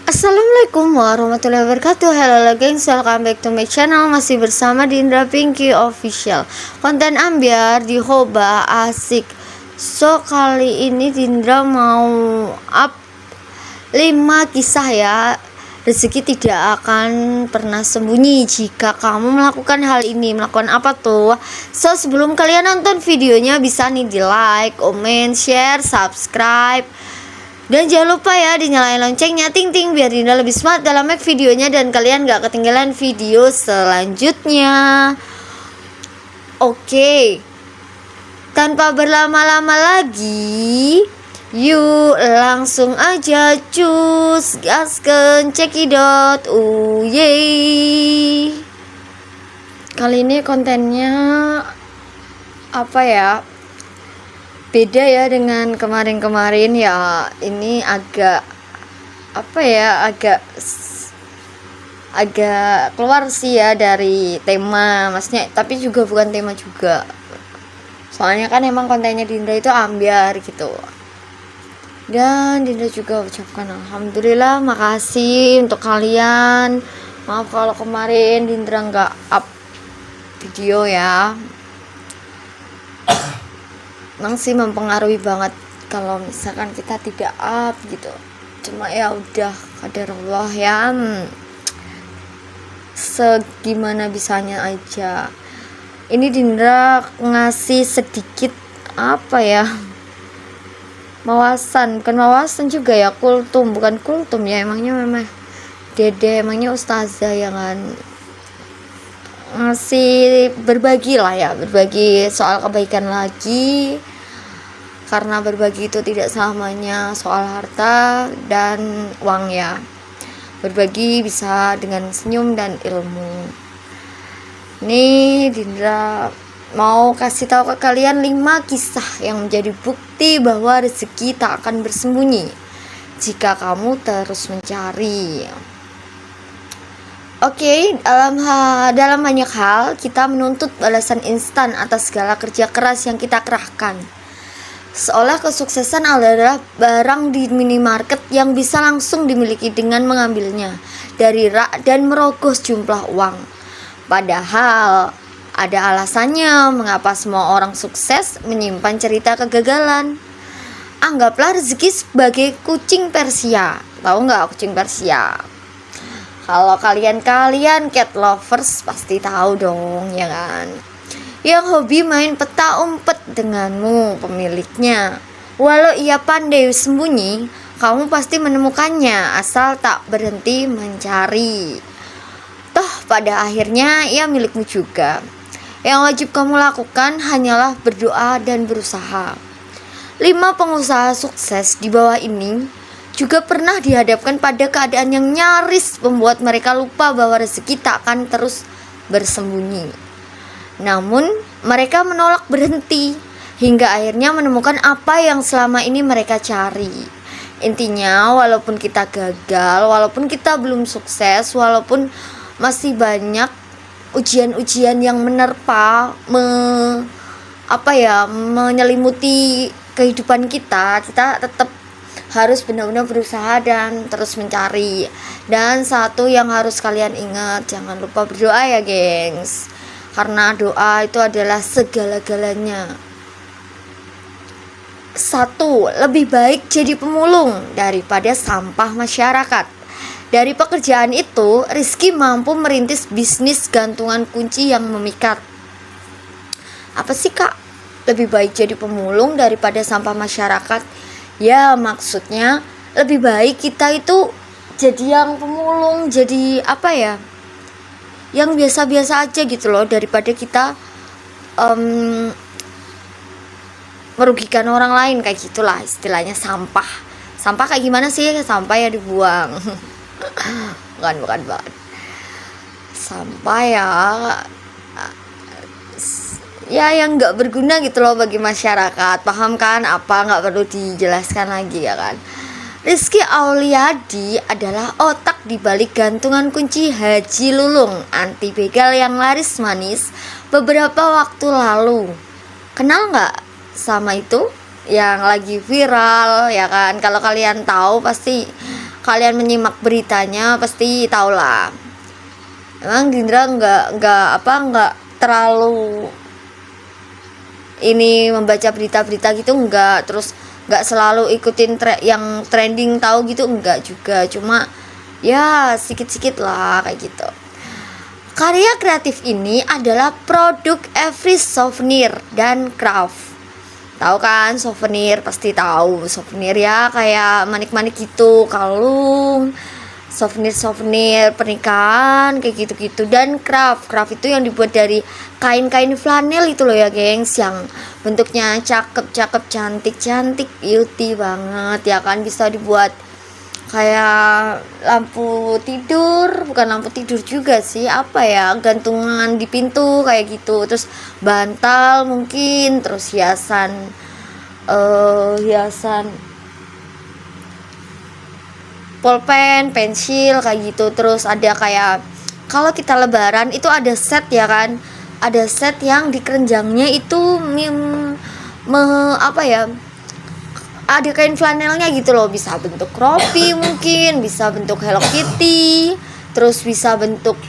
Assalamualaikum warahmatullahi wabarakatuh. Hello gengs, welcome back to my channel. Masih bersama Dinda Pinky Official. Konten ambiar di Hoba asik. So kali ini Dinda mau up 5 kisah ya. Rezeki tidak akan pernah sembunyi jika kamu melakukan hal ini. Melakukan apa tuh? So sebelum kalian nonton videonya bisa nih di like, comment, share, subscribe. Dan jangan lupa ya dinyalain loncengnya ting-ting biar Dinda lebih semangat dalam make videonya dan kalian gak ketinggalan video selanjutnya. Oke, tanpa berlama-lama lagi, yuk langsung aja cus gasken cekidot. Yeay. Kali ini kontennya apa ya? Beda ya dengan kemarin-kemarin ya. Ini agak keluar sih ya dari tema, maksudnya, tapi juga bukan tema juga. Soalnya kan emang kontennya Dinda itu ambiar gitu. Dan Dinda juga ucapkan alhamdulillah, makasih untuk kalian. Maaf kalau kemarin Dinda nggak up video ya. Emang sih mempengaruhi banget kalau misalkan kita tidak up gitu. Cuma ya udah qadarullah ya. Segimana bisanya aja. Ini Dinda ngasih sedikit bukan mawasan juga ya, bukan kultum ya, emangnya memang dede, emangnya ustazah ya kan, ngasih berbagi soal kebaikan lagi, karena berbagi itu tidak selamanya soal harta dan uang ya. Berbagi bisa dengan senyum dan ilmu. Nih Dinda mau kasih tahu ke kalian 5 kisah yang menjadi bukti bahwa rezeki tak akan bersembunyi jika kamu terus mencari. Oke, dalam banyak hal kita menuntut balasan instan atas segala kerja keras yang kita kerahkan. Seolah kesuksesan adalah barang di minimarket yang bisa langsung dimiliki dengan mengambilnya dari rak dan merogoh jumlah uang. Padahal ada alasannya mengapa semua orang sukses menyimpan cerita kegagalan. Anggaplah rezeki sebagai kucing Persia. Tahu nggak kucing Persia? Kalau kalian cat lovers pasti tahu dong ya kan, yang hobi main peta umpet denganmu pemiliknya. Walau ia pandai sembunyi, kamu pasti menemukannya asal tak berhenti mencari. Toh pada akhirnya ia milikmu juga. Yang wajib kamu lakukan hanyalah berdoa dan berusaha. 5 pengusaha sukses di bawah ini juga pernah dihadapkan pada keadaan yang nyaris membuat mereka lupa bahwa rezeki tak akan terus bersembunyi. Namun mereka menolak berhenti hingga akhirnya menemukan apa yang selama ini mereka cari. Intinya walaupun kita gagal, walaupun kita belum sukses, walaupun masih banyak ujian-ujian yang menerpa, menyelimuti kehidupan kita tetap harus benar-benar berusaha dan terus mencari. Dan satu yang harus kalian ingat, jangan lupa berdoa ya gengs, karena doa itu adalah segala-galanya. 1. Lebih baik jadi pemulung daripada sampah masyarakat. Dari pekerjaan itu, Rizky mampu merintis bisnis gantungan kunci yang memikat. Apa sih kak? Lebih baik jadi pemulung daripada sampah masyarakat? Ya maksudnya lebih baik kita itu jadi yang pemulung, jadi yang biasa-biasa aja gitu loh, daripada kita merugikan orang lain, kayak gitulah istilahnya. Sampah kayak gimana sih? Sampah ya dibuang. bukan banget sampah ya yang nggak berguna gitu loh bagi masyarakat. Paham kan? Apa nggak perlu dijelaskan lagi ya kan? Rizky Auliadi adalah otak di balik gantungan kunci Haji Lulung anti begal yang laris manis beberapa waktu lalu. Kenal nggak sama itu yang lagi viral ya kan? Kalau kalian tahu pasti kalian menyimak beritanya pasti tahulah. Emang Dindra nggak terlalu ini membaca berita-berita gitu, nggak, terus nggak selalu ikutin yang trending tahu gitu, enggak juga, cuma ya sedikit-sedikit lah kayak gitu. Karya kreatif ini adalah produk every souvenir dan craft. Tahu kan souvenir, pasti tahu souvenir ya, kayak manik-manik gitu, kalung, souvenir pernikahan kayak gitu-gitu. Dan craft itu yang dibuat dari kain-kain flanel itu loh ya gengs, yang bentuknya cakep, cantik, beauty banget ya kan. Bisa dibuat kayak lampu tidur, bukan lampu tidur juga sih, apa ya, gantungan di pintu kayak gitu. Terus bantal mungkin, terus hiasan pulpen, pensil kayak gitu. Terus ada kayak kalau kita lebaran itu ada set ya kan, ada set yang di kerenjangnya itu ada kain flanelnya gitu loh, bisa bentuk Ropi mungkin, bisa bentuk Hello Kitty, terus bisa bentuk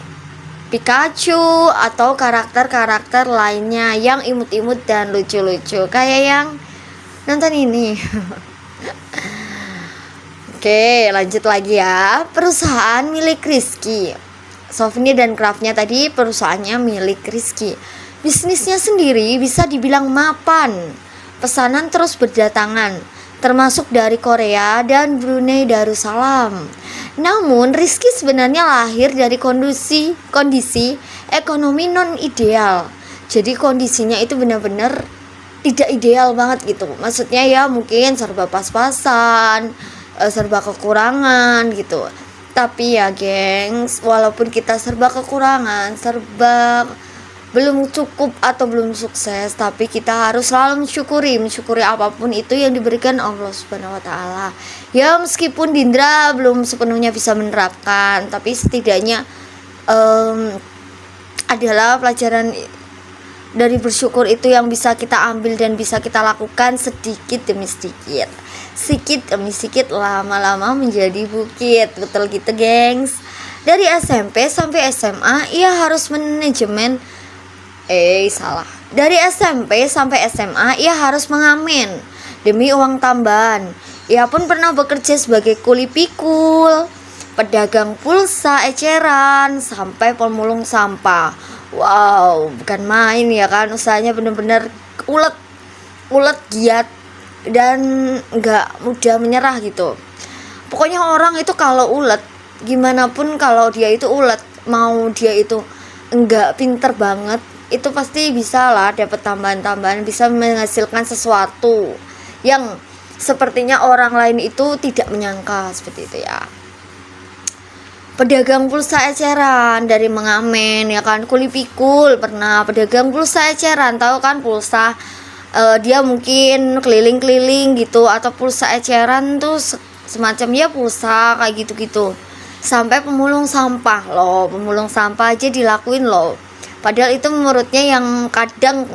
Pikachu atau karakter-karakter lainnya yang imut-imut dan lucu-lucu kayak yang nonton ini. Oke, lanjut lagi ya. Perusahaan milik Rizky. Souvenir dan craftnya tadi perusahaannya milik Rizky. Bisnisnya sendiri bisa dibilang mapan. Pesanan terus berdatangan, termasuk dari Korea dan Brunei Darussalam. Namun Rizky sebenarnya lahir dari kondisi ekonomi non ideal. Jadi kondisinya itu benar-benar tidak ideal banget gitu. Maksudnya ya mungkin serba pas-pasan, serba kekurangan gitu. Tapi ya gengs, walaupun kita serba kekurangan, serba belum cukup atau belum sukses, tapi kita harus selalu mensyukuri apapun itu yang diberikan Allah Subhanahu wa taala. Ya meskipun Dindra belum sepenuhnya bisa menerapkan, tapi setidaknya adalah pelajaran dari bersyukur itu yang bisa kita ambil dan bisa kita lakukan sedikit demi sedikit, lama-lama menjadi bukit. Betul gitu gengs. Dari SMP sampai SMA ia harus Dari SMP sampai SMA ia harus mengamen demi uang tambahan. Ia pun pernah bekerja sebagai kuli pikul, pedagang pulsa eceran, sampai pemulung sampah. Wow, bukan main ya kan, usahanya bener-bener ulet giat dan nggak mudah menyerah gitu. Pokoknya orang itu kalau ulet, gimana pun kalau dia itu ulet, mau dia itu nggak pinter banget, itu pasti bisa lah dapat tambahan-tambahan, bisa menghasilkan sesuatu yang sepertinya orang lain itu tidak menyangka, seperti itu ya. Pedagang pulsa eceran dari mengamen ya kan, kuli pikul pernah, pedagang pulsa eceran, tahu kan pulsa, dia mungkin keliling-keliling gitu, atau pulsa eceran tuh semacam ya pulsa kayak gitu-gitu. Sampai pemulung sampah aja dilakuin loh. Padahal itu menurutnya yang kadang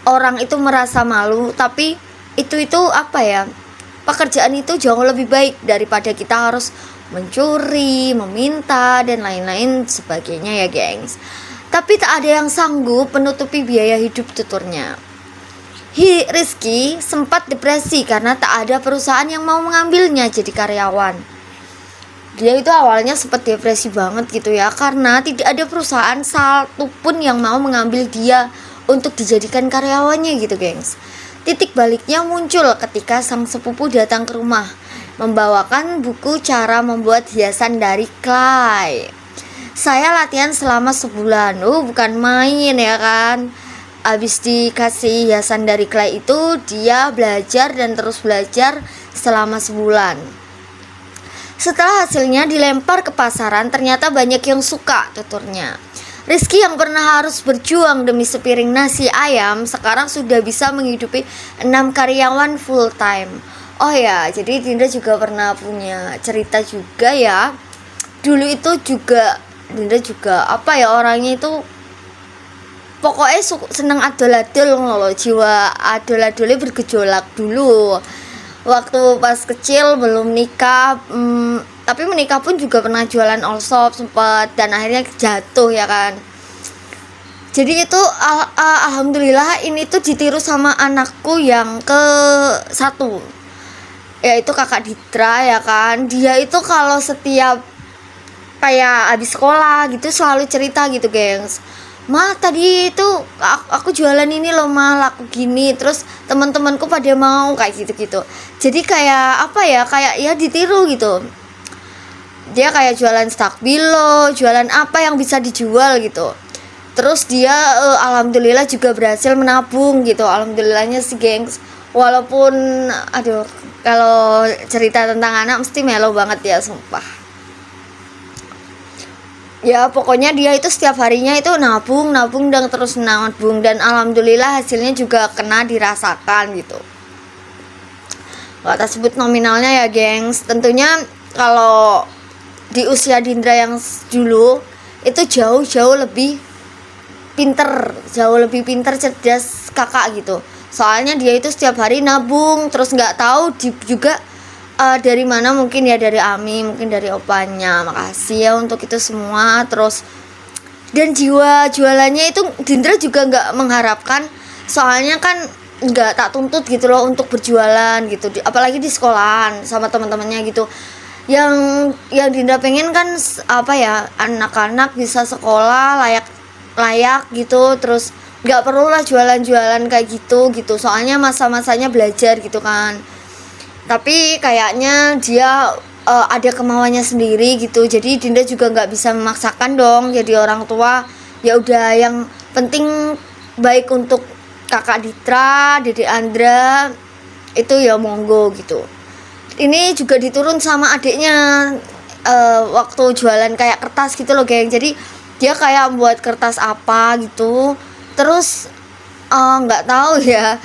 orang itu merasa malu, tapi itu apa ya, pekerjaan itu jauh lebih baik daripada kita harus mencuri, meminta dan lain-lain sebagainya ya gengs. Tapi tak ada yang sanggup menutupi biaya hidup tuturnya. Rizky sempat depresi karena tak ada perusahaan yang mau mengambilnya jadi karyawan. Dia itu awalnya sempat depresi banget gitu ya, karena tidak ada perusahaan satupun yang mau mengambil dia untuk dijadikan karyawannya gitu gengs. Titik baliknya muncul ketika sang sepupu datang ke rumah membawakan buku cara membuat hiasan dari clay. Saya latihan selama sebulan, bukan main ya kan. Habis dikasih hiasan dari clay itu, dia belajar dan terus belajar selama sebulan. Setelah hasilnya dilempar ke pasaran, ternyata banyak yang suka, tuturnya. Rizky yang pernah harus berjuang demi sepiring nasi ayam, sekarang sudah bisa menghidupi 6 karyawan full time. Oh ya, jadi Dinda juga pernah punya cerita juga ya. Dulu itu juga Dinda juga apa ya, orangnya itu pokoknya seneng adol-adol loh, jiwa adol-adolnya bergejolak dulu. Waktu pas kecil belum nikah, tapi menikah pun juga pernah jualan all shop sempat, dan akhirnya jatuh ya kan. Jadi itu alhamdulillah ini tuh ditiru sama anakku yang ke satu, yaitu kakak Ditra ya kan. Dia itu kalau setiap kayak habis sekolah gitu selalu cerita gitu gengs, "Ma tadi itu aku jualan ini loh ma, laku gini." Terus teman-temanku pada mau kayak gitu-gitu. Jadi kayak apa ya, kayak ya ditiru gitu. Dia kayak jualan stakbilo, jualan apa yang bisa dijual gitu. Terus dia alhamdulillah juga berhasil menabung gitu. Alhamdulillahnya sih gengs. Walaupun aduh, kalau cerita tentang anak mesti melo banget ya sumpah. Ya pokoknya dia itu setiap harinya itu nabung dan terus nabung, dan alhamdulillah hasilnya juga kena dirasakan gitu. Kalau kita sebut nominalnya ya gengs, tentunya kalau di usia Dindra yang dulu itu jauh lebih pinter, cerdas kakak gitu. Soalnya dia itu setiap hari nabung, terus nggak tahu juga dari mana, mungkin ya dari Ami, mungkin dari opanya. Makasih ya untuk itu semua. Terus dan jiwa jualannya itu Dindra juga nggak mengharapkan, soalnya kan nggak tak tuntut gitu loh untuk berjualan gitu, apalagi di sekolahan sama teman-temannya gitu. Yang Dinda pengen kan apa ya, anak-anak bisa sekolah layak gitu, terus nggak perlu lah jualan kayak gitu, soalnya masa-masanya belajar gitu kan. Tapi kayaknya dia ada kemauannya sendiri gitu, jadi Dinda juga nggak bisa memaksakan dong jadi orang tua. Ya udah, yang penting baik untuk kakak Ditra, Dede Andra itu ya monggo gitu. Ini juga diturun sama adiknya waktu jualan kayak kertas gitu loh geng. Jadi dia kayak buat kertas apa gitu, terus nggak tahu ya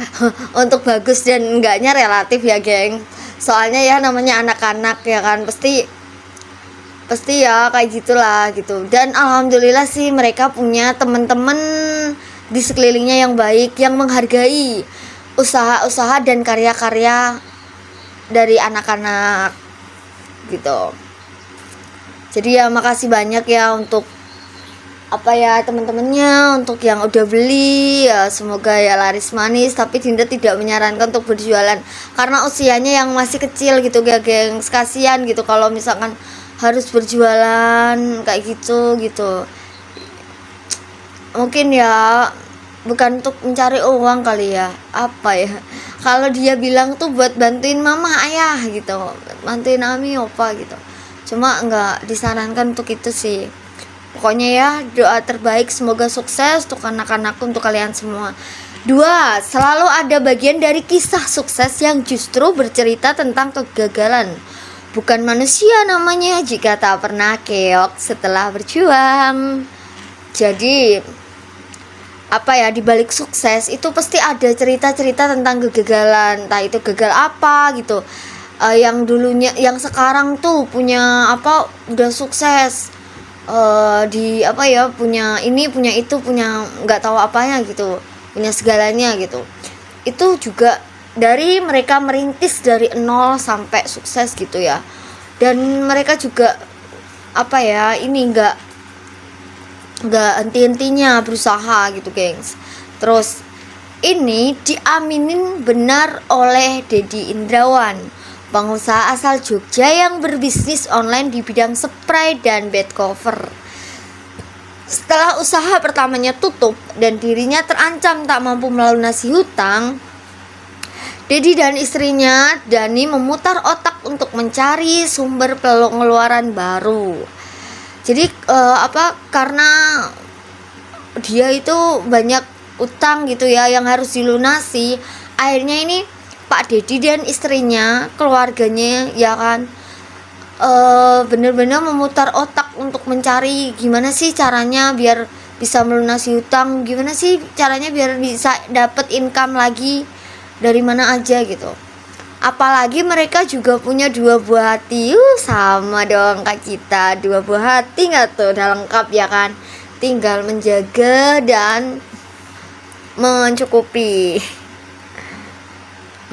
untuk bagus dan enggaknya relatif ya geng. Soalnya ya namanya anak-anak ya kan, pasti ya kayak gitulah gitu. Dan alhamdulillah sih mereka punya teman-teman di sekelilingnya yang baik, yang menghargai usaha-usaha dan karya-karya dari anak-anak gitu. Jadi ya makasih banyak ya untuk apa ya teman-temannya, untuk yang udah beli ya, semoga ya laris manis. Tapi Dinda tidak menyarankan untuk berjualan karena usianya yang masih kecil gitu ya geng. Kasihan gitu kalau misalkan harus berjualan kayak gitu. Mungkin ya bukan untuk mencari uang kali ya, apa ya, kalau dia bilang tuh buat bantuin mama ayah gitu, bantuin Ami opa gitu, cuma nggak disarankan untuk itu sih. Pokoknya ya doa terbaik, semoga sukses untuk anak-anakku, untuk kalian semua. 2. Selalu ada bagian dari kisah sukses yang justru bercerita tentang kegagalan. Bukan manusia namanya jika tak pernah keok setelah berjuang. Jadi apa ya, di balik sukses itu pasti ada cerita-cerita tentang kegagalan, entah itu gagal apa gitu. Yang dulunya, yang sekarang tuh punya apa, udah sukses di apa ya, punya ini, punya itu, punya nggak tahu apanya gitu, punya segalanya gitu. Itu juga dari mereka merintis dari nol sampai sukses gitu ya. Dan mereka juga apa ya, ini nggak henti-hentinya berusaha gitu gengs. Terus ini diaminin benar oleh Dedi Indrawan, pengusaha asal Jogja yang berbisnis online di bidang spray dan bed cover. Setelah usaha pertamanya tutup dan dirinya terancam tak mampu melunasi hutang, Dedi dan istrinya Dani memutar otak untuk mencari sumber pengeluaran baru. Jadi karena dia itu banyak utang gitu ya yang harus dilunasi, akhirnya ini Pak Dedi dan istrinya, keluarganya ya kan, benar-benar memutar otak untuk mencari gimana sih caranya biar bisa melunasi hutang, gimana sih caranya biar bisa dapat income lagi dari mana aja gitu. Apalagi mereka juga punya 2 buah hati. Sama dong kayak kita, 2 buah hati nggak tuh, udah lengkap ya kan. Tinggal menjaga dan mencukupi,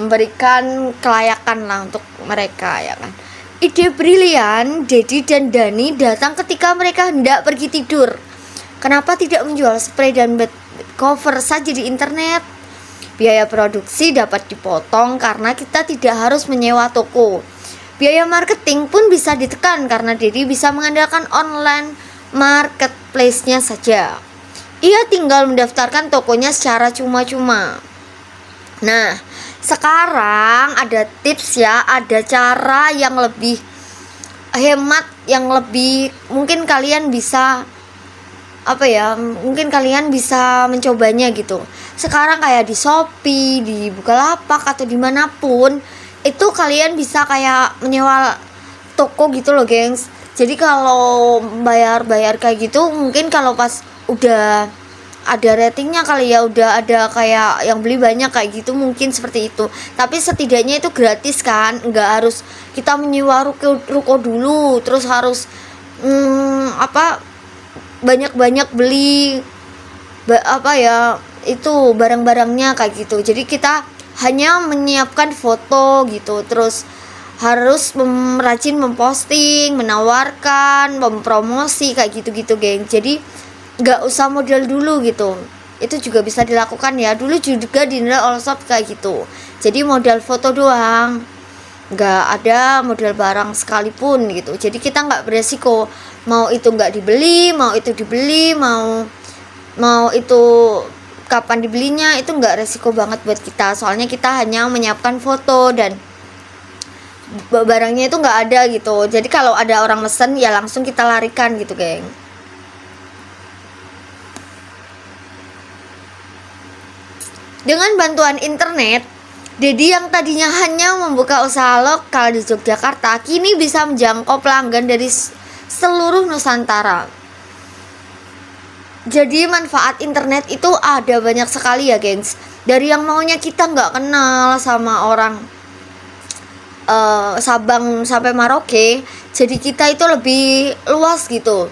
memberikan kelayakan lah untuk mereka ya kan. Ide brilian Dedi dan Dani datang ketika mereka hendak pergi tidur. Kenapa tidak menjual spray dan bed cover saja di internet? Biaya produksi dapat dipotong karena kita tidak harus menyewa toko. Biaya marketing pun bisa ditekan karena Dedi bisa mengandalkan online marketplace-nya saja. Ia tinggal mendaftarkan tokonya secara cuma-cuma. Nah, sekarang ada tips ya, ada cara yang lebih hemat, yang lebih mungkin kalian bisa mungkin kalian bisa mencobanya gitu. Sekarang kayak di Shopee, di Bukalapak atau dimanapun itu kalian bisa kayak menyewa toko gitu loh gengs. Jadi kalau bayar kayak gitu mungkin kalau pas udah ada ratingnya kali ya, udah ada kayak yang beli banyak kayak gitu, mungkin seperti itu. Tapi setidaknya itu gratis kan, nggak harus kita menyewa ruko dulu terus harus banyak-banyak beli itu barang-barangnya kayak gitu. Jadi kita hanya menyiapkan foto gitu, terus harus rajin memposting, menawarkan, mempromosi kayak gitu-gitu geng. Jadi nggak usah modal dulu gitu, itu juga bisa dilakukan ya. Dulu juga di Allshop kayak gitu, jadi modal foto doang, nggak ada modal barang sekalipun gitu. Jadi kita nggak beresiko, mau itu nggak dibeli, mau itu dibeli, mau itu kapan dibelinya, itu nggak resiko banget buat kita. Soalnya kita hanya menyiapkan foto dan barangnya itu nggak ada gitu. Jadi kalau ada orang mesen ya langsung kita larikan gitu geng. Dengan bantuan internet, Dedi yang tadinya hanya membuka usaha lokal di Yogyakarta kini bisa menjangkau pelanggan dari seluruh Nusantara. Jadi manfaat internet itu ada banyak sekali ya gengs. Dari yang maunya kita nggak kenal sama orang Sabang sampai Merauke, jadi kita itu lebih luas gitu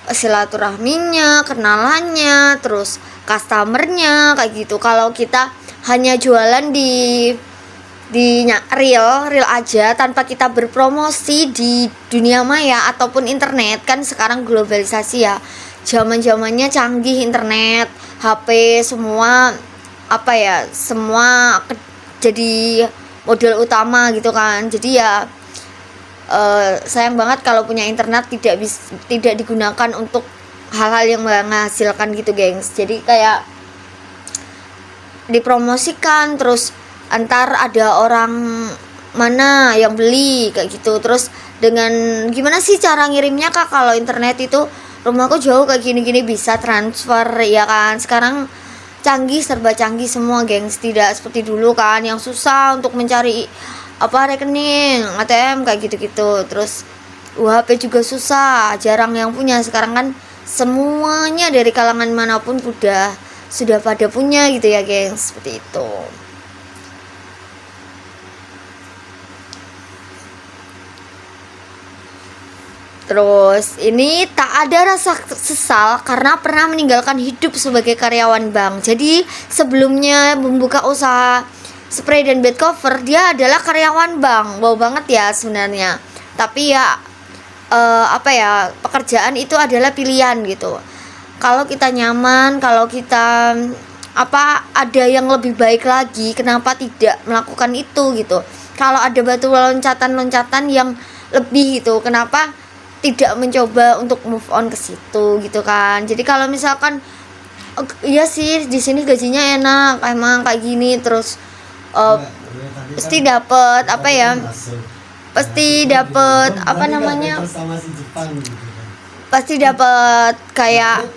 silaturahminya, kenalannya, terus customernya kayak gitu. Kalau kita hanya jualan di real aja tanpa kita berpromosi di dunia maya ataupun internet, kan sekarang globalisasi ya, zaman-zamannya canggih internet, HP semua semua jadi model utama gitu kan. Jadi ya sayang banget kalau punya internet tidak digunakan untuk hal-hal yang menghasilkan gitu gengs. Jadi kayak dipromosikan, terus antar ada orang mana yang beli kayak gitu. Terus dengan gimana sih cara ngirimnya kak, kalau internet itu rumahku jauh kayak gini-gini, bisa transfer ya kan. Sekarang canggih, serba canggih semua gengs, tidak seperti dulu kan yang susah untuk mencari rekening ATM kayak gitu-gitu. Terus UHP juga susah, jarang yang punya. Sekarang kan semuanya dari kalangan manapun sudah pada punya gitu ya gengs, seperti itu. Terus ini tak ada rasa sesal karena pernah meninggalkan hidup sebagai karyawan bank. Jadi sebelumnya membuka usaha spray dan bed cover, dia adalah karyawan bank. Wow banget ya sebenarnya. Tapi ya pekerjaan itu adalah pilihan gitu. Kalau kita nyaman, kalau kita ada yang lebih baik lagi, kenapa tidak melakukan itu gitu. Kalau ada batu loncatan yang lebih gitu, kenapa tidak mencoba untuk move on ke situ gitu kan. Jadi kalau misalkan iya sih di sini gajinya enak, emang kayak gini, terus pasti dapat pasti dapat kayak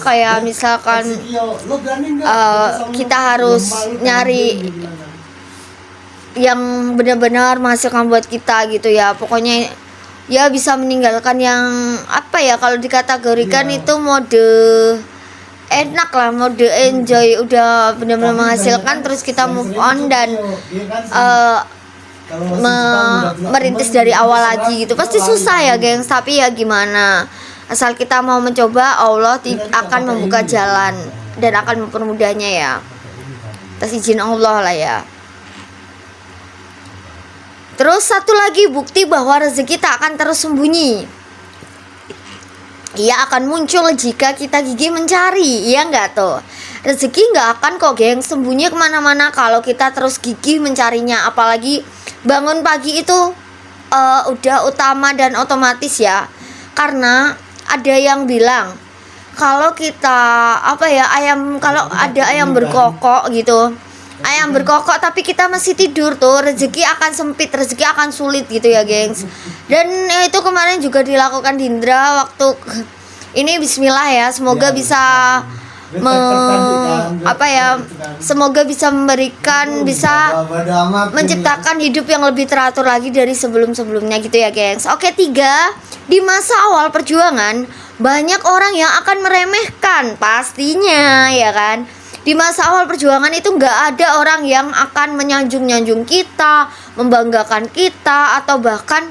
kayak misalkan kita harus nyari yang benar-benar menghasilkan buat kita gitu ya. Pokoknya ya bisa meninggalkan yang kalau dikategorikan itu mode enak lah, mode enjoy, udah benar-benar menghasilkan, terus kita move on dan merintis dari awal lagi gitu. Pasti susah ya gengs, tapi ya gimana, asal kita mau mencoba, Allah akan membuka jalan dan akan mempermudahnya ya. atas izin Allah lah ya. Terus satu lagi bukti bahwa rezeki tak akan terus sembunyi. Ia akan muncul jika kita gigih mencari, iya nggak tuh? Rezeki nggak akan kok geng sembunyi kemana-mana kalau kita terus gigih mencarinya. Apalagi bangun pagi itu udah utama dan otomatis ya. Karena ada yang bilang kalau kita kalau ada ayam berkokok gitu, ayam berkokok tapi kita masih tidur tuh, rezeki akan sempit, rezeki akan sulit gitu ya gengs. Dan itu kemarin juga dilakukan Dindra waktu ini. Bismillah ya, semoga bisa semoga bisa memberikan, bisa menciptakan hidup yang lebih teratur lagi dari sebelum-sebelumnya gitu ya gengs. Oke, 3, di masa awal perjuangan banyak orang yang akan meremehkan pastinya ya kan. Di masa awal perjuangan itu nggak ada orang yang akan menyanjung-nyanjung kita, membanggakan kita, atau bahkan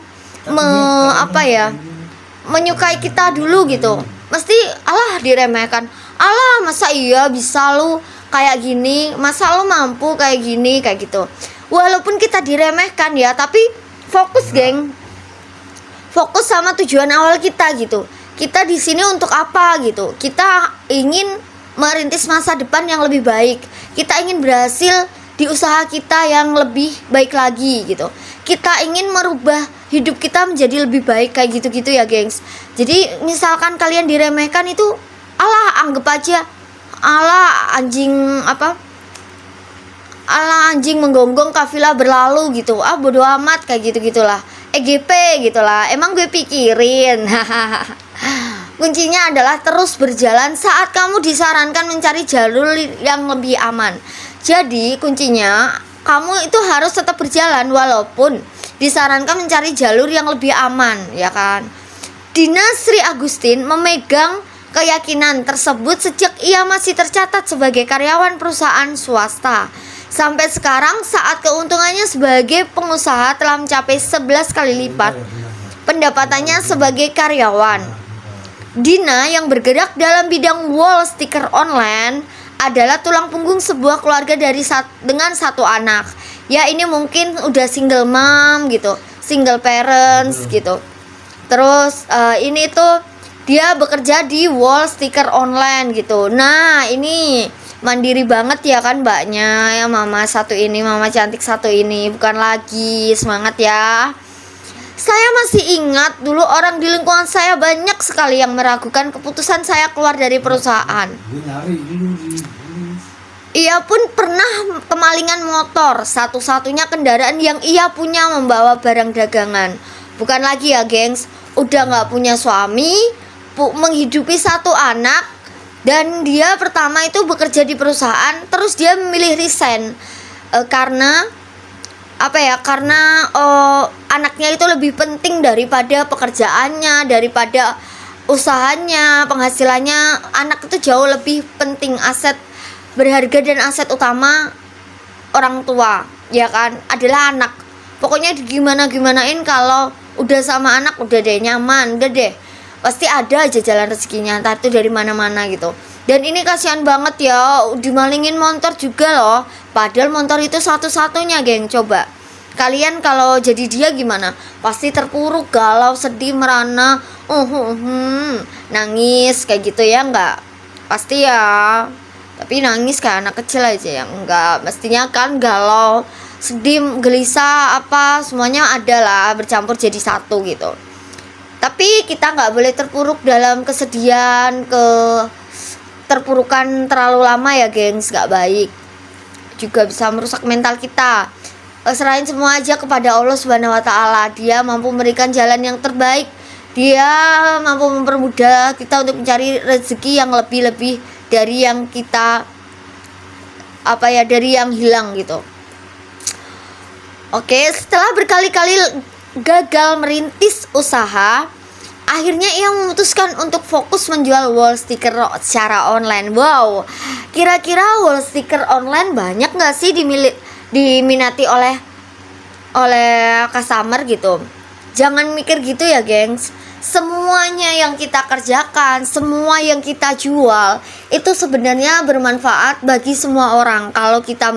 menyukai kita dulu gitu. Mesti alah diremehkan. Alah masa iya bisa lu kayak gini, masa lu mampu kayak gini, kayak gitu. Walaupun kita diremehkan ya, tapi fokus geng. Fokus sama tujuan awal kita gitu. Kita di sini untuk apa gitu? Kita ingin merintis masa depan yang lebih baik. Kita ingin berhasil di usaha kita yang lebih baik lagi gitu. Kita ingin merubah hidup kita menjadi lebih baik kayak gitu-gitu ya gengs. Jadi misalkan kalian diremehkan itu, alah anggap aja alah anjing menggonggong kafilah berlalu gitu. Bodo amat kayak gitu-gitulah. EGP gitulah. Emang gue pikirin. Kuncinya adalah terus berjalan saat kamu disarankan mencari jalur yang lebih aman. Jadi kuncinya kamu itu harus tetap berjalan walaupun disarankan mencari jalur yang lebih aman, ya kan? Dina Sri Agustin memegang keyakinan tersebut sejak ia masih tercatat sebagai karyawan perusahaan swasta. Sampai sekarang saat keuntungannya sebagai pengusaha telah mencapai 11 kali lipat pendapatannya sebagai karyawan. Dina yang bergerak dalam bidang wall sticker online adalah tulang punggung sebuah keluarga dengan satu anak. Ya ini mungkin udah single mom gitu, single parents gitu. Terus ini tuh dia bekerja di wall sticker online gitu. Nah ini mandiri banget ya kan mbaknya, ya mama cantik satu ini. Bukan lagi, semangat ya. Saya masih ingat dulu orang di lingkungan saya banyak sekali yang meragukan keputusan saya keluar dari perusahaan. Ia pun pernah kemalingan motor, satu-satunya kendaraan yang ia punya membawa barang dagangan. Bukan lagi ya gengs, udah gak punya suami, menghidupi satu anak. Dan dia pertama itu bekerja di perusahaan, terus dia memilih resign karena anaknya itu lebih penting daripada pekerjaannya, daripada usahanya, penghasilannya. Anak itu jauh lebih penting, aset berharga dan aset utama orang tua, ya kan, adalah anak. Pokoknya gimanain kalau udah sama anak udah deh nyaman, udah deh pasti ada aja jalan rezekinya, entah itu dari mana-mana gitu. Dan ini kasihan banget ya, dimalingin motor juga loh. Padahal motor itu satu-satunya geng. Coba kalian kalau jadi dia gimana? Pasti terpuruk, galau, sedih, merana, nangis kayak gitu ya enggak? Pasti ya. Tapi nangis kayak anak kecil aja ya enggak. Mestinya kan galau, sedih, gelisah, semuanya ada lah, bercampur jadi satu gitu. Tapi kita nggak boleh terpuruk dalam kesedihan, terpurukan terlalu lama ya gengs, nggak baik, juga bisa merusak mental kita. Serahin semua aja kepada Allah Subhanahu wa Ta'ala. Dia mampu memberikan jalan yang terbaik, dia mampu mempermudah kita untuk mencari rezeki yang lebih dari yang kita dari yang hilang gitu. Oke, setelah berkali-kali gagal merintis usaha, akhirnya ia memutuskan untuk fokus menjual wall sticker secara online. Wow, kira-kira wall sticker online banyak nggak sih diminati oleh customer gitu? Jangan mikir gitu ya gengs. semuanya yang kita kerjakan, semua yang kita jual itu sebenarnya bermanfaat bagi semua orang. Kalau kita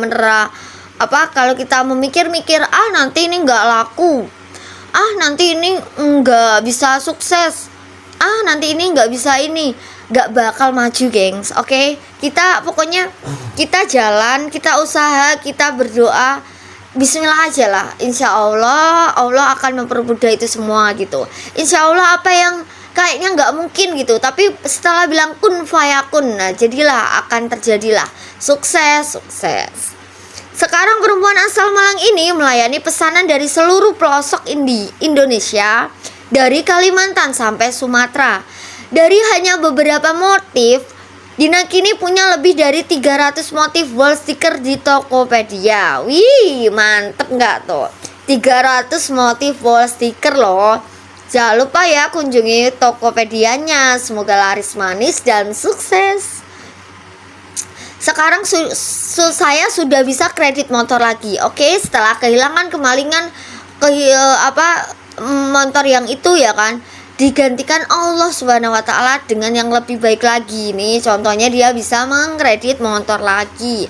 kalau kita memikir-mikir, nanti ini nggak laku, nanti ini nggak bisa sukses, nanti ini nggak bisa ini, nggak bakal maju, gengs. Oke, kita pokoknya kita jalan, kita usaha, kita berdoa, bismillah aja lah. Insya Allah Allah akan mempermudah itu semua gitu. Insya Allah apa yang kayaknya nggak mungkin gitu, tapi setelah bilang kun fayakun, nah jadilah, akan terjadilah. Sukses. Sekarang perempuan asal Malang ini melayani pesanan dari seluruh pelosok Indonesia, dari Kalimantan sampai Sumatera. Dari hanya beberapa motif, Dina kini punya lebih dari 300 motif wall sticker di Tokopedia. Wih, mantep nggak tuh? 300 motif wall sticker loh. Jangan lupa ya kunjungi Tokopedianya. Semoga laris manis dan sukses. Sekarang saya sudah bisa kredit motor lagi. Oke, setelah kehilangan kemalingan motor yang itu ya kan, digantikan Allah Subhanahu wa taala dengan yang lebih baik lagi. Nih contohnya dia bisa mengkredit motor lagi.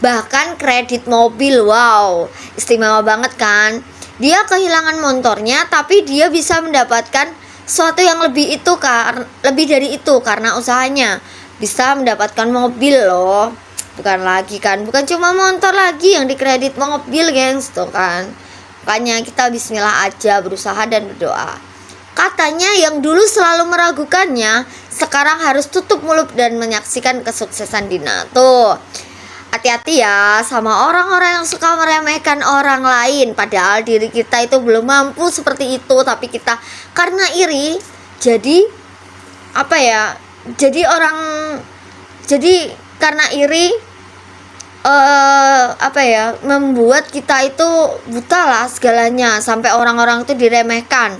Bahkan kredit mobil. Wow, istimewa banget kan? Dia kehilangan motornya tapi dia bisa mendapatkan sesuatu yang lebih dari itu karena usahanya. Bisa mendapatkan mobil loh. Bukan cuma motor lagi yang dikredit, mobil, gengs, tuh kan. Makanya kita bismillah aja, berusaha dan berdoa. Katanya yang dulu selalu meragukannya, sekarang harus tutup mulut dan menyaksikan kesuksesan Dina. Tuh, hati-hati ya sama orang-orang yang suka meremehkan orang lain. Padahal diri kita itu belum mampu seperti itu, tapi kita karena iri, jadi karena iri membuat kita itu buta lah segalanya, sampai orang-orang itu diremehkan.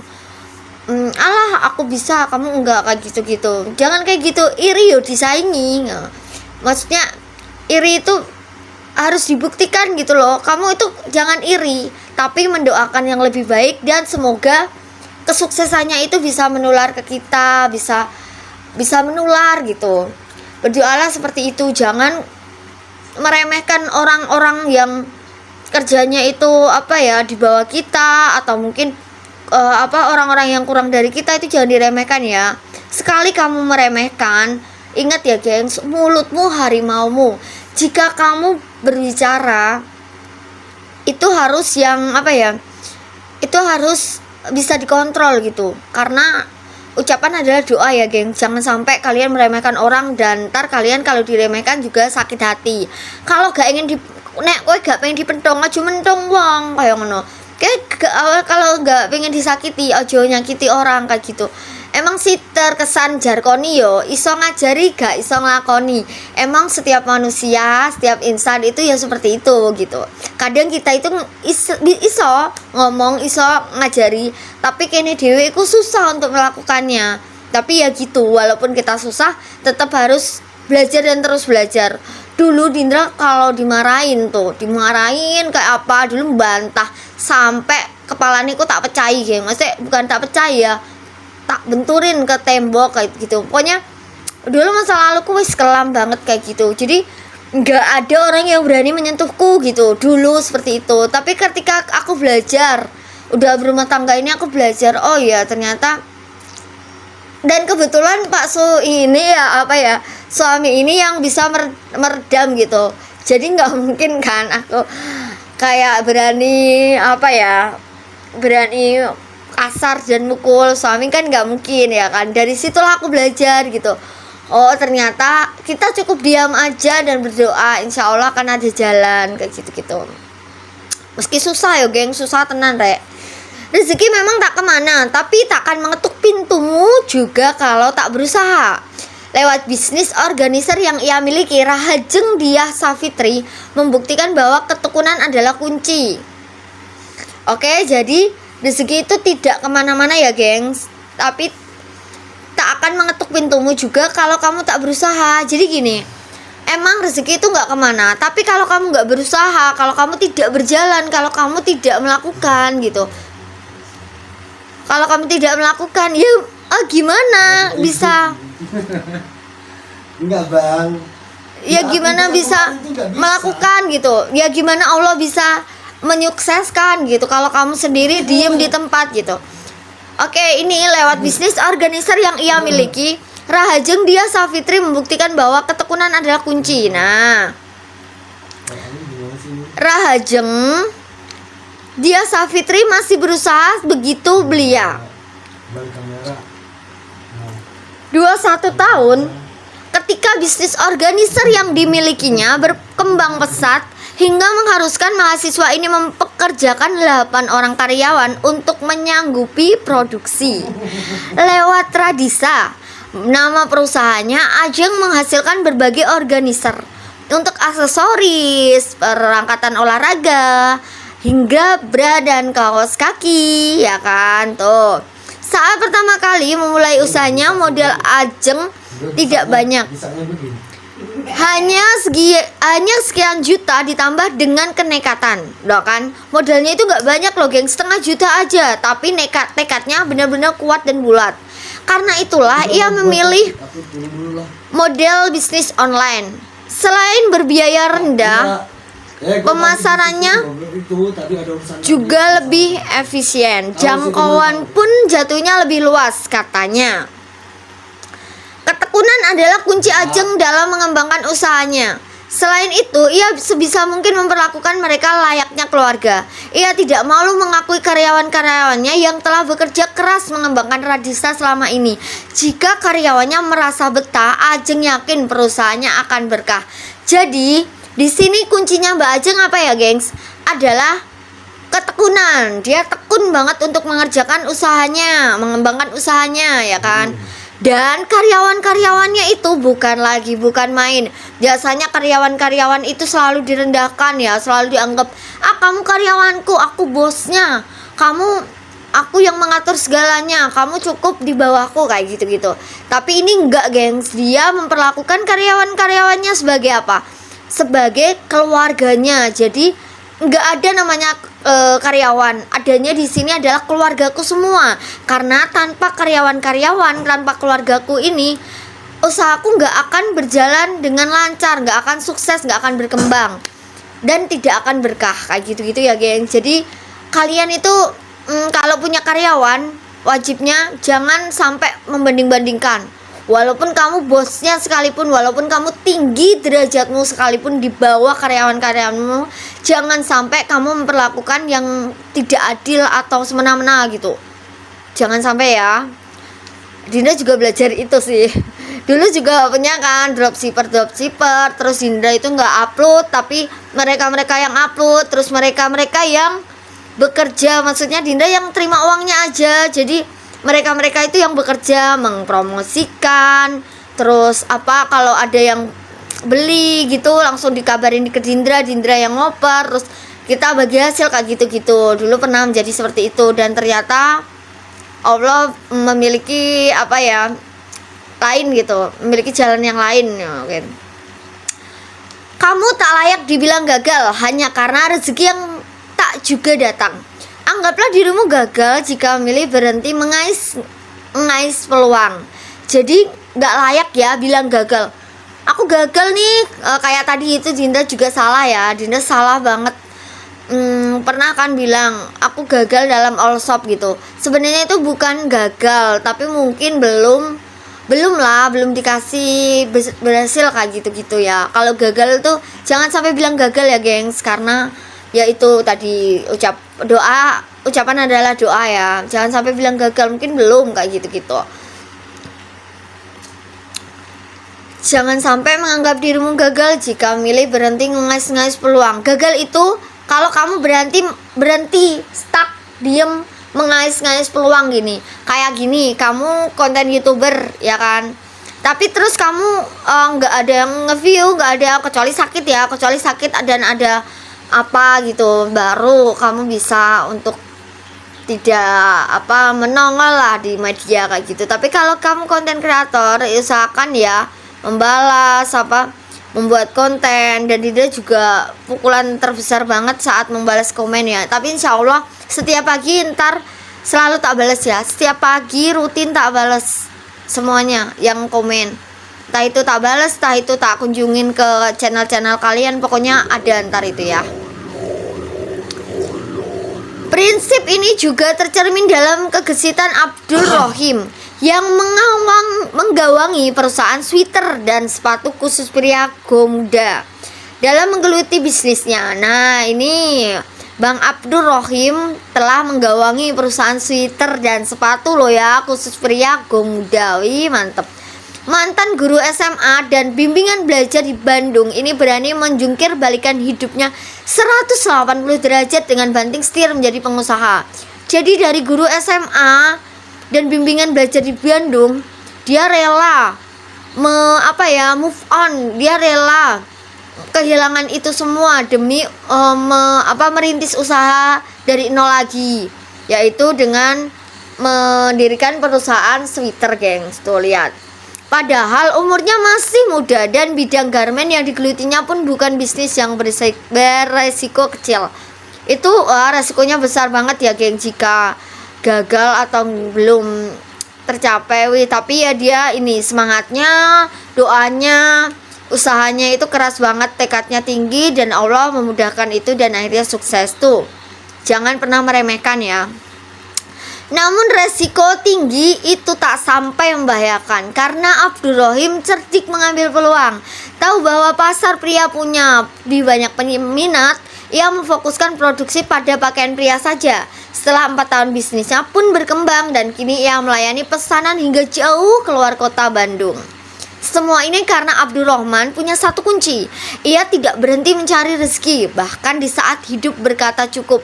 Alah aku bisa, kamu enggak, kayak gitu-gitu. Jangan kayak gitu, iri yo disaingi. Maksudnya iri itu harus dibuktikan gitu loh. Kamu itu jangan iri, tapi mendoakan yang lebih baik, dan semoga kesuksesannya itu bisa menular ke kita, bisa menular gitu. Berdoalah seperti itu, jangan meremehkan orang-orang yang kerjanya itu di bawah kita, atau mungkin orang-orang yang kurang dari kita itu jangan diremehkan ya. Sekali kamu meremehkan, ingat ya gengs, mulutmu harimaumu. Jika kamu berbicara itu harus itu harus bisa dikontrol gitu, karena ucapan adalah doa ya geng. Jangan sampai kalian meremehkan orang, dan ntar kalian kalau diremehkan juga sakit hati. Kalau gak ingin kowe gak pengen dipentong, aja mentong wong kayak ngono. Kalau nggak pengen disakiti, ojo nyakiti orang kayak gitu. Emang sih terkesan jarkoni yo, iso ngajari gak iso nglakoni. Emang setiap manusia, setiap insan itu ya seperti itu gitu. Kadang kita itu iso ngomong, iso ngajari, tapi kene dhewe iku susah untuk melakukannya. Tapi ya gitu, walaupun kita susah, tetap harus belajar dan terus belajar. Dulu Dindra kalau dimarahin kayak apa, dulu membantah sampai kepalaniku tak pecah gitu. Maksudnya bukan tak pecah ya, tak benturin ke tembok kayak gitu. Pokoknya dulu masa laluku wis kelam banget kayak gitu. Jadi nggak ada orang yang berani menyentuhku gitu dulu seperti itu. Tapi ketika aku belajar, udah berumah tangga ini, aku belajar, oh ya ternyata. Dan kebetulan Pak Su ini suami ini yang bisa meredam gitu. Jadi nggak mungkin kan aku kayak berani kasar dan mukul suami, kan nggak mungkin ya kan. Dari situlah aku belajar gitu. Oh ternyata kita cukup diam aja dan berdoa, insya Allah akan ada jalan kayak gitu. Meski susah ya geng, susah tenan rek. Rezeki memang tak kemana, tapi takkan mengetuk pintumu juga kalau tak berusaha. Lewat bisnis organizer yang ia miliki, Rahajeng Diah Savitri membuktikan bahwa ketekunan adalah kunci. Oke, jadi rezeki itu tidak kemana-mana ya gengs, tapi tak akan mengetuk pintumu juga kalau kamu tak berusaha. Jadi gini, emang rezeki itu gak kemana, tapi kalau kamu gak berusaha, kalau kamu tidak berjalan, kalau kamu tidak melakukan gitu, Kalau kamu tidak melakukan, ya gimana bisa? Enggak bang. Ya gimana bisa melakukan gitu? Ya gimana Allah bisa menyukseskan gitu kalau kamu sendiri diem di tempat gitu? Oke, ini lewat bisnis organizer yang ia miliki, Rahajeng Dia Savitri membuktikan bahwa ketekunan adalah kunci. Nah, Rahajeng Dia Savitri masih berusaha begitu belia. 21 tahun ketika bisnis organizer yang dimilikinya berkembang pesat hingga mengharuskan mahasiswa ini mempekerjakan 8 orang karyawan untuk menyanggupi produksi. Lewat Tradisa, nama perusahaannya, Ajeng menghasilkan berbagai organizer untuk aksesoris, perangkatan olahraga, hingga bra dan kaos kaki, ya kan tuh. Saat pertama kali memulai usahanya, modal Ajeng tidak banyak, hanya sekian juta ditambah dengan kenekatan, loh kan? Modalnya itu nggak banyak loh, geng, setengah juta aja, tapi tekadnya benar-benar kuat dan bulat. Karena itulah ia memilih model bisnis online. Selain berbiaya rendah, pemasarannya juga lebih efisien. Jangkauan pun jatuhnya lebih luas, katanya. Ketekunan adalah kunci Ajeng dalam mengembangkan usahanya. Selain itu, ia sebisa mungkin memperlakukan mereka layaknya keluarga. Ia tidak malu mengakui karyawan-karyawannya yang telah bekerja keras mengembangkan Radisa selama ini. Jika karyawannya merasa betah, Ajeng yakin perusahaannya akan berkah. Jadi, di sini kuncinya Mbak Ajeng apa ya, gengs? Adalah ketekunan. Dia tekun banget untuk mengerjakan usahanya, mengembangkan usahanya, ya kan? Dan karyawan-karyawannya itu bukan main. Biasanya karyawan-karyawan itu selalu direndahkan ya, selalu dianggap, kamu karyawanku, aku bosnya, aku yang mengatur segalanya, kamu cukup di bawahku, kayak gitu-gitu. Tapi ini enggak, gengs. Dia memperlakukan karyawan-karyawannya sebagai apa? Sebagai keluarganya. Jadi enggak ada namanya karyawan, adanya di sini adalah keluargaku semua. Karena tanpa karyawan-karyawan, tanpa keluargaku ini, usahaku nggak akan berjalan dengan lancar, nggak akan sukses, nggak akan berkembang, dan tidak akan berkah, kayak gitu-gitu ya, geng. Jadi kalian itu kalau punya karyawan, wajibnya jangan sampai membanding-bandingkan. Walaupun kamu bosnya sekalipun, walaupun kamu tinggi derajatmu sekalipun, di bawah karyawan-karyawanmu, jangan sampai kamu memperlakukan yang tidak adil atau semena-mena gitu. Jangan sampai ya. Dinda juga belajar itu sih. Dulu juga punya kan dropshipper, terus Dinda itu nggak upload, tapi mereka yang upload, terus mereka yang bekerja, maksudnya Dinda yang terima uangnya aja. Jadi mereka itu yang bekerja mengpromosikan, terus kalau ada yang beli gitu langsung dikabarin ke Dinda yang ngoper, terus kita bagi hasil kayak gitu-gitu. Dulu pernah menjadi seperti itu, dan ternyata Allah memiliki lain gitu, memiliki jalan yang lain mungkin. Kamu tak layak dibilang gagal hanya karena rezeki yang tak juga datang. Anggaplah dirimu gagal jika memilih berhenti mengais peluang. Jadi gak layak ya bilang gagal. Aku gagal nih, kayak tadi itu Dinda juga salah ya. Dinda salah banget. Pernah kan bilang aku gagal dalam all shop gitu. Sebenarnya itu bukan gagal, tapi mungkin belum dikasih berhasil kayak gitu-gitu ya. Kalau gagal tuh jangan sampai bilang gagal ya, gengs, karena ya itu tadi ucapan adalah doa ya. Jangan sampai bilang gagal, mungkin belum kayak gitu-gitu. Jangan sampai menganggap dirimu gagal jika memilih berhenti ngais-ngais peluang. Gagal itu kalau kamu berhenti stuck, diem, mengais-ngais peluang gini. Kayak gini, kamu konten YouTuber ya kan, tapi terus kamu nggak ada yang nge-view, nggak ada, kecuali sakit dan ada apa gitu, baru kamu bisa untuk tidak menongol lah di media kayak gitu. Tapi kalau kamu konten kreator, usahakan ya membalas membuat konten, dan dia juga pukulan terbesar banget saat membalas komen ya. Tapi insya Allah setiap pagi ntar Selalu tak balas ya, setiap pagi rutin tak balas semuanya yang komen. Entah itu tak balas, entah itu tak kunjungin ke channel-channel kalian, pokoknya ada ntar itu ya. Prinsip ini juga tercermin dalam kegesitan Abdul Rohim yang menggawangi perusahaan sweater dan sepatu khusus pria muda dalam menggeluti bisnisnya. Nah, ini Bang Abdul Rohim telah menggawangi perusahaan sweater dan sepatu loh ya, khusus pria muda. Wih, mantep. Mantan guru SMA dan bimbingan belajar di Bandung ini berani menjungkir balikan hidupnya 180 derajat dengan banting setir menjadi pengusaha. Jadi dari guru SMA dan bimbingan belajar di Bandung, dia rela move on, dia rela kehilangan itu semua demi merintis usaha dari nol lagi, yaitu dengan mendirikan perusahaan sweater, gengs. Tuh lihat. Padahal umurnya masih muda dan bidang garmen yang digelutinya pun bukan bisnis yang beresiko kecil. Itu resikonya besar banget ya, geng, jika gagal atau belum tercapai. Tapi ya dia ini semangatnya, doanya, usahanya itu keras banget, tekadnya tinggi, dan Allah memudahkan itu dan akhirnya sukses tuh. Jangan pernah meremehkan ya. Namun resiko tinggi itu tak sampai membahayakan karena Abdul Rohim cerdik mengambil peluang. Tahu bahwa pasar pria punya lebih banyak peminat, ia memfokuskan produksi pada pakaian pria saja. Setelah 4 tahun bisnisnya pun berkembang dan kini ia melayani pesanan hingga jauh keluar kota Bandung. Semua ini karena Abdul Rahman punya satu kunci. Ia tidak berhenti mencari rezeki, bahkan di saat hidup berkata cukup.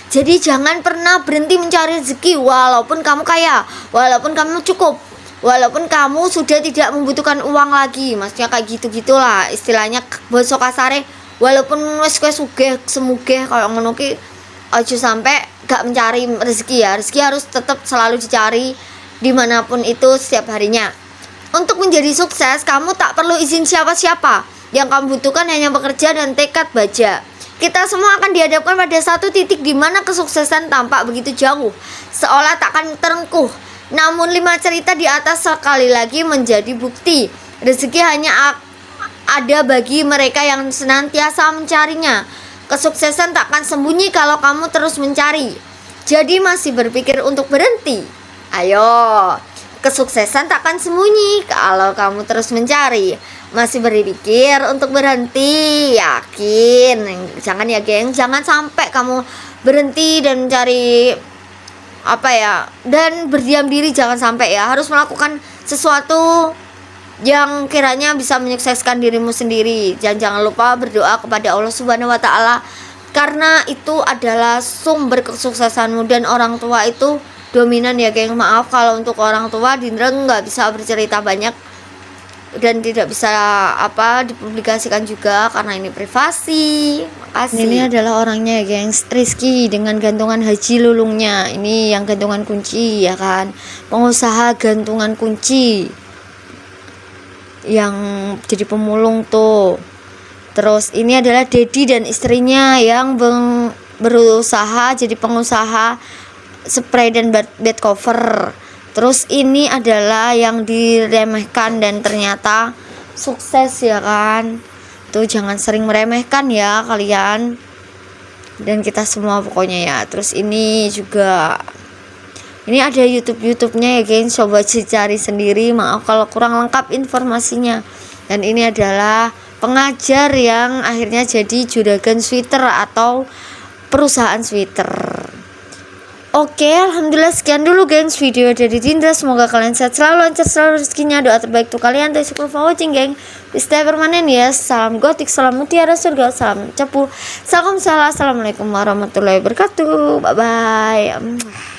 Jadi jangan pernah berhenti mencari rezeki, walaupun kamu kaya, walaupun kamu cukup, walaupun kamu sudah tidak membutuhkan uang lagi. Maksudnya kayak gitu-gitulah istilahnya basa kasare. Walaupun wis sugih semugih kalau ngono ki aja sampai gak mencari rezeki ya. Rezeki harus tetap selalu dicari dimanapun itu setiap harinya. Untuk menjadi sukses, kamu tak perlu izin siapa-siapa. Yang kamu butuhkan hanya bekerja dan tekad baja. Kita semua akan dihadapkan pada satu titik di mana kesuksesan tampak begitu jauh, seolah takkan terengkuh. Namun 5 cerita di atas sekali lagi menjadi bukti. Rezeki hanya ada bagi mereka yang senantiasa mencarinya. Kesuksesan takkan sembunyi kalau kamu terus mencari. Jadi masih berpikir untuk berhenti? Ayo. Kesuksesan takkan sembunyi kalau kamu terus mencari. Masih berpikir untuk berhenti? Yakin? Jangan ya, geng. Jangan sampai kamu berhenti dan mencari dan berdiam diri. Jangan sampai ya. Harus melakukan sesuatu yang kiranya bisa menyukseskan dirimu sendiri. Dan jangan lupa berdoa kepada Allah Subhanahu wa taala, karena itu adalah sumber kesuksesanmu. Dan orang tua itu dominan ya, geng. Maaf kalau untuk orang tua Dindra nggak bisa bercerita banyak dan tidak bisa dipublikasikan juga karena ini privasi. Makasih. Ini adalah orangnya ya, gengs. Rizky dengan gantungan haji lulungnya. Ini yang gantungan kunci ya kan. Pengusaha gantungan kunci yang jadi pemulung tuh. Terus ini adalah Dedi dan istrinya yang berusaha jadi pengusaha spray dan bed cover. Terus ini adalah yang diremehkan dan ternyata sukses ya kan. Tuh jangan sering meremehkan ya kalian. Dan kita semua pokoknya ya. Terus ini juga, ini ada YouTube-nya ya geng. Coba cari sendiri. Maaf kalau kurang lengkap informasinya. Dan ini adalah pengajar yang akhirnya jadi juragan sweater atau perusahaan sweater. Oke, alhamdulillah sekian dulu gengs video dari Dindra. Semoga kalian sehat selalu, lancar selalu rezekinya. Doa terbaik untuk kalian. Thanks for watching, geng. Stay permanen ya. Salam gotik, salam mutiara surga, salam cepu, salam salah. Assalamualaikum warahmatullahi wabarakatuh. Bye bye.